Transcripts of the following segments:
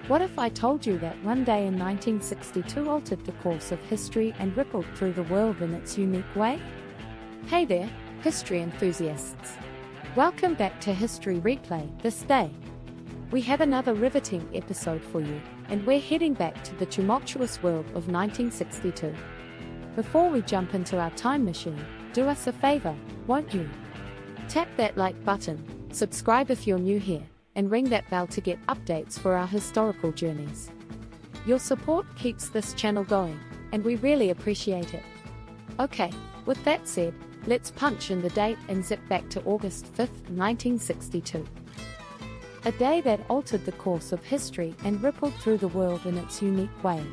What if I told you that one day in 1962 altered the course of history and rippled through the world in its unique way? Hey there, history enthusiasts. Welcome back to History Replay this day. We have another riveting episode for you, and we're heading back to the tumultuous world of 1962. Before we jump into our time machine, do us a favor, won't you? Tap that like button, subscribe if you're new here, and ring that bell to get updates for our historical journeys. Your support keeps this channel going, and we really appreciate it. Okay, with that said, let's punch in the date and zip back to August 5th, 1962. A day that altered the course of history and rippled through the world in its unique way.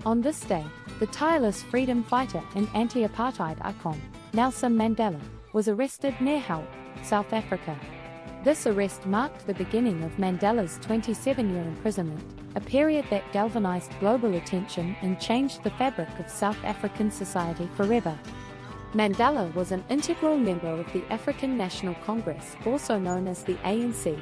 On this day, the tireless freedom fighter and anti-apartheid icon, Nelson Mandela, was arrested near Howick, South Africa. This arrest marked the beginning of Mandela's 27-year imprisonment, a period that galvanized global attention and changed the fabric of South African society forever. Mandela was an integral member of the African National Congress, also known as the ANC.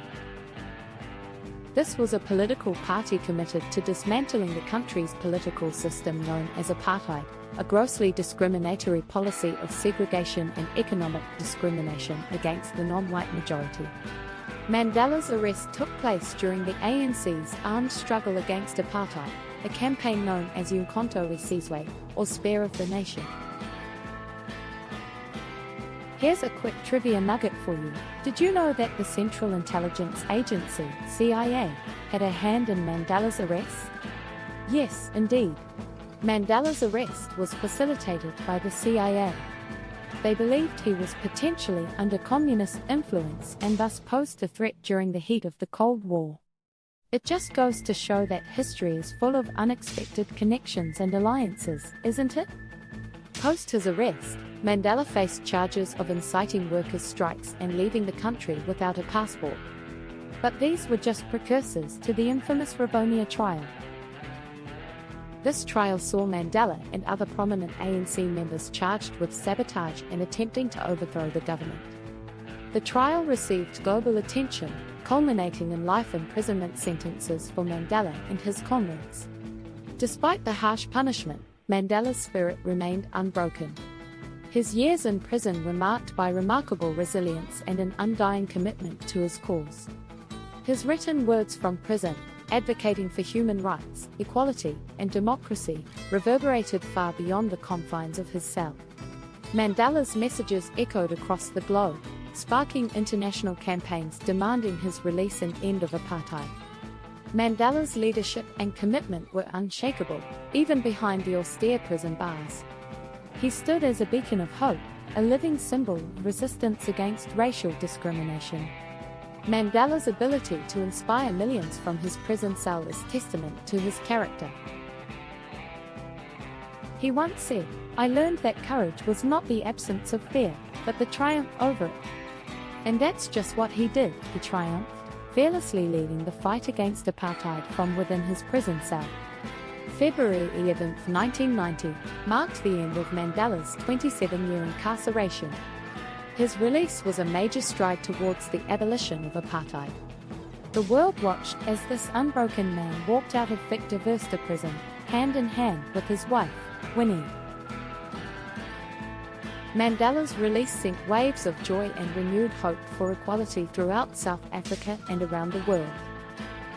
This was a political party committed to dismantling the country's political system known as apartheid, a grossly discriminatory policy of segregation and economic discrimination against the non-white majority. Mandela's arrest took place during the ANC's armed struggle against apartheid, a campaign known as Umkhonto we Sizwe, or Spare of the Nation. Here's a quick trivia nugget for you. Did you know that the Central Intelligence Agency, CIA, had a hand in Mandela's arrest? Yes, indeed. Mandela's arrest was facilitated by the CIA. They believed he was potentially under communist influence and thus posed a threat during the heat of the Cold War. It just goes to show that history is full of unexpected connections and alliances, isn't it? Post his arrest, Mandela faced charges of inciting workers' strikes and leaving the country without a passport. But these were just precursors to the infamous Rivonia Trial. This trial saw Mandela and other prominent ANC members charged with sabotage and attempting to overthrow the government. The trial received global attention, culminating in life imprisonment sentences for Mandela and his comrades. Despite the harsh punishment, Mandela's spirit remained unbroken. His years in prison were marked by remarkable resilience and an undying commitment to his cause. His written words from prison, advocating for human rights, equality, and democracy, reverberated far beyond the confines of his cell. Mandela's messages echoed across the globe, sparking international campaigns demanding his release and end of apartheid. Mandela's leadership and commitment were unshakable, even behind the austere prison bars. He stood as a beacon of hope, a living symbol of resistance against racial discrimination. Mandela's ability to inspire millions from his prison cell is testament to his character. He once said, "I learned that courage was not the absence of fear, but the triumph over it." And that's just what he did, he triumphed, fearlessly leading the fight against apartheid from within his prison cell. February 11, 1990, marked the end of Mandela's 27-year incarceration. His release was a major stride towards the abolition of apartheid. The world watched as this unbroken man walked out of Victor Verster prison, hand in hand with his wife, Winnie. Mandela's release sent waves of joy and renewed hope for equality throughout South Africa and around the world.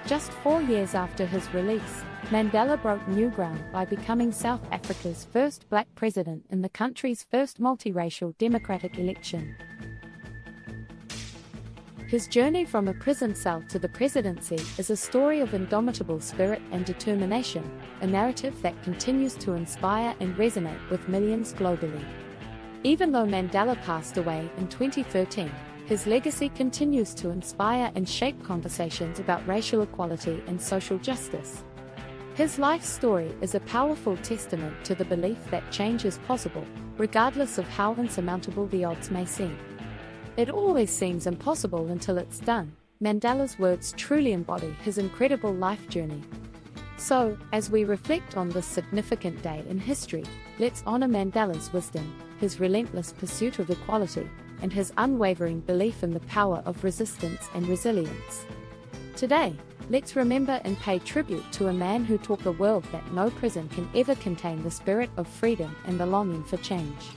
Just 4 years after his release, Mandela broke new ground by becoming South Africa's first black president in the country's first multiracial democratic election. His journey from a prison cell to the presidency is a story of indomitable spirit and determination, a narrative that continues to inspire and resonate with millions globally. Even though Mandela passed away in 2013, his legacy continues to inspire and shape conversations about racial equality and social justice. His life story is a powerful testament to the belief that change is possible, regardless of how insurmountable the odds may seem. It always seems impossible until it's done. Mandela's words truly embody his incredible life journey. So, as we reflect on this significant day in history, let's honor Mandela's wisdom, his relentless pursuit of equality, and his unwavering belief in the power of resistance and resilience. Today, let's remember and pay tribute to a man who taught the world that no prison can ever contain the spirit of freedom and the longing for change.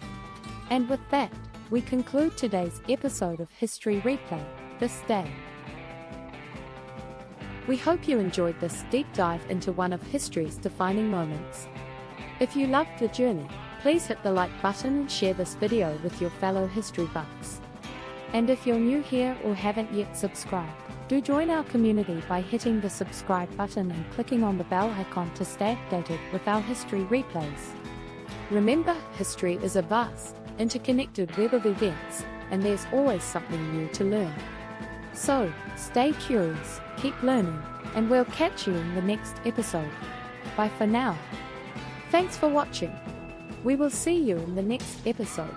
And with that, we conclude today's episode of History Replay, This Day. We hope you enjoyed this deep dive into one of history's defining moments. If you loved the journey, please hit the like button and share this video with your fellow history buffs. And if you're new here or haven't yet subscribed, do join our community by hitting the subscribe button and clicking on the bell icon to stay updated with our history replays. Remember, history is a vast, interconnected web of events, and there's always something new to learn. So, stay curious, keep learning, and we'll catch you in the next episode. Bye for now. Thanks for watching. We will see you in the next episode.